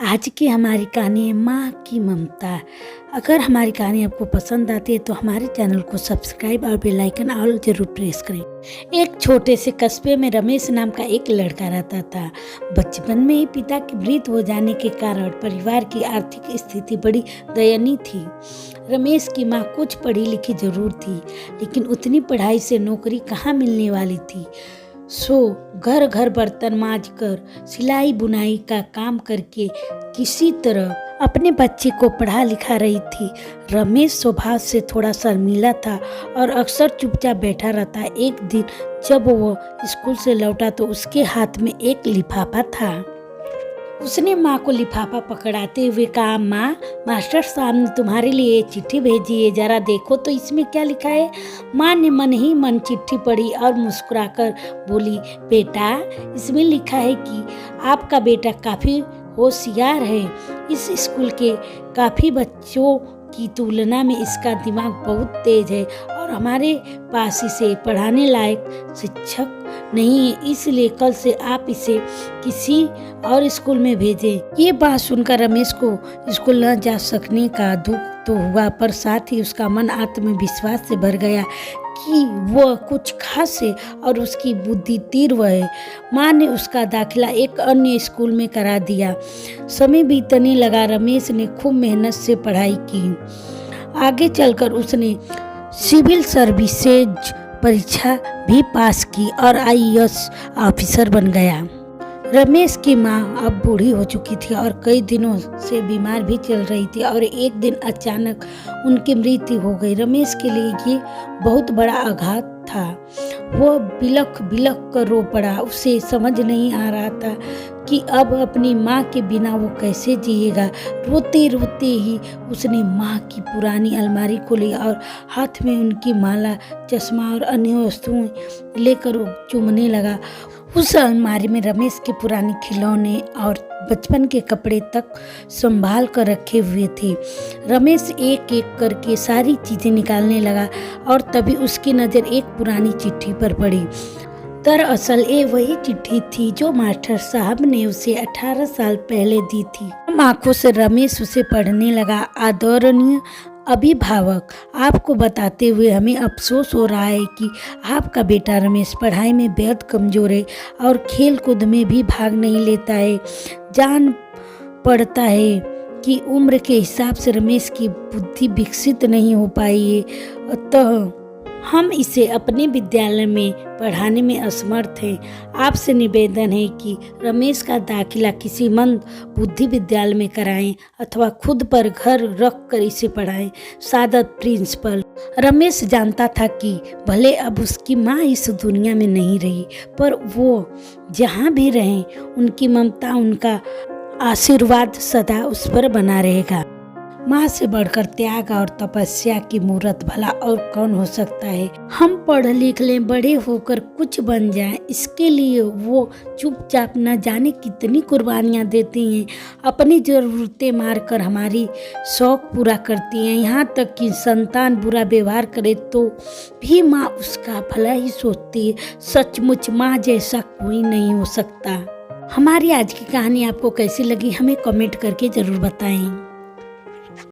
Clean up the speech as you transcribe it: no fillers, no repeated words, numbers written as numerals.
आज की हमारी कहानी है माँ की ममता। अगर हमारी कहानी आपको पसंद आती है तो हमारे चैनल को सब्सक्राइब और बेल आइकन ऑल जरूर प्रेस करें। एक छोटे से कस्बे में रमेश नाम का एक लड़का रहता था। बचपन में ही पिता की मृत हो जाने के कारण परिवार की आर्थिक स्थिति बड़ी दयनीय थी। रमेश की माँ कुछ पढ़ी लिखी जरूर थी, लेकिन उतनी पढ़ाई से नौकरी कहाँ मिलने वाली थी। सो घर घर बर्तन मांज कर सिलाई बुनाई का काम करके किसी तरह अपने बच्चे को पढ़ा लिखा रही थी। रमेश स्वभाव से थोड़ा शर्मीला था और अक्सर चुपचाप बैठा रहता। एक दिन जब वो स्कूल से लौटा तो उसके हाथ में एक लिफाफा था। उसने माँ को लिफाफा पकड़ाते हुए कहा, माँ, मास्टर साहब ने तुम्हारे लिए चिट्ठी भेजी है, जरा देखो तो इसमें क्या लिखा है। माँ ने मन ही मन चिट्ठी पढ़ी और मुस्कुराकर बोली, बेटा, इसमें लिखा है कि आपका बेटा काफ़ी होशियार है। इस स्कूल के काफ़ी बच्चों की तुलना में इसका दिमाग बहुत तेज है और हमारे पास इसे पढ़ाने लायक शिक्षक नहीं है, इसलिए कल से आप इसे किसी और स्कूल में भेजें। ये बात सुनकर रमेश को स्कूल न जा सकने का दुख तो हुआ, पर साथ ही उसका मन आत्मविश्वास से भर गया कि वह कुछ खास है और उसकी बुद्धि तीव्र है। माँ ने उसका दाखिला एक अन्य स्कूल में करा दिया। समय बीतने लगा। रमेश ने खूब मेहनत से पढ़ाई की। आगे चलकर उसने सिविल सर्विसेज परीक्षा भी पास की और आईएएस ऑफिसर बन गया। रमेश की माँ अब बूढ़ी हो चुकी थी और कई दिनों से बीमार भी चल रही थी और एक दिन अचानक उनकी मृत्यु हो गई। रमेश के लिए ये बहुत बड़ा आघात था। वह बिलख बिलख कर रो पड़ा। उसे समझ नहीं आ रहा था कि अब अपनी माँ के बिना वो कैसे जिएगा। रोते रोते ही उसने माँ की पुरानी अलमारी खोली और हाथ में उनकी माला, चश्मा और अन्य वस्तुएं लेकर चूमने लगा। उस अलमारी में रमेश के पुराने खिलौने और बचपन के कपड़े तक संभाल कर रखे हुए थे। रमेश एक एक करके सारी चीज़ें निकालने लगा और तभी उसकी नज़र एक पुरानी चिट्ठी पर पड़ी। दरअसल ये वही चिट्ठी थी जो मास्टर साहब ने उसे 18 साल पहले दी थी। आंखों से रमेश उसे पढ़ने लगा। आदरणीय अभिभावक, आपको बताते हुए हमें अफसोस हो रहा है कि आपका बेटा रमेश पढ़ाई में बेहद कमज़ोर है और खेल कूद में भी भाग नहीं लेता है। जान पड़ता है कि उम्र के हिसाब से रमेश की बुद्धि विकसित नहीं हो पाई है, अतः हम इसे अपने विद्यालय में पढ़ाने में असमर्थ हैं। आपसे निवेदन है कि रमेश का दाखिला किसी मंद बुद्धि विद्यालय में कराएं अथवा खुद पर घर रख कर इसे पढ़ाएं। सादत, प्रिंसिपल। रमेश जानता था कि भले अब उसकी माँ इस दुनिया में नहीं रही, पर वो जहाँ भी रहें उनकी ममता, उनका आशीर्वाद सदा उस पर बना रहेगा। माँ से बढ़कर त्याग और तपस्या की मूर्त भला और कौन हो सकता है। हम पढ़ लिख लें, बड़े होकर कुछ बन जाएं, इसके लिए वो चुपचाप न जाने कितनी कुर्बानियाँ देती हैं। अपनी ज़रूरतें मारकर हमारी शौक पूरा करती हैं। यहाँ तक कि संतान बुरा व्यवहार करे तो भी माँ उसका भला ही सोचती है। सचमुच माँ जैसा कोई नहीं हो सकता। हमारी आज की कहानी आपको कैसी लगी हमें कमेंट करके ज़रूर बताएं।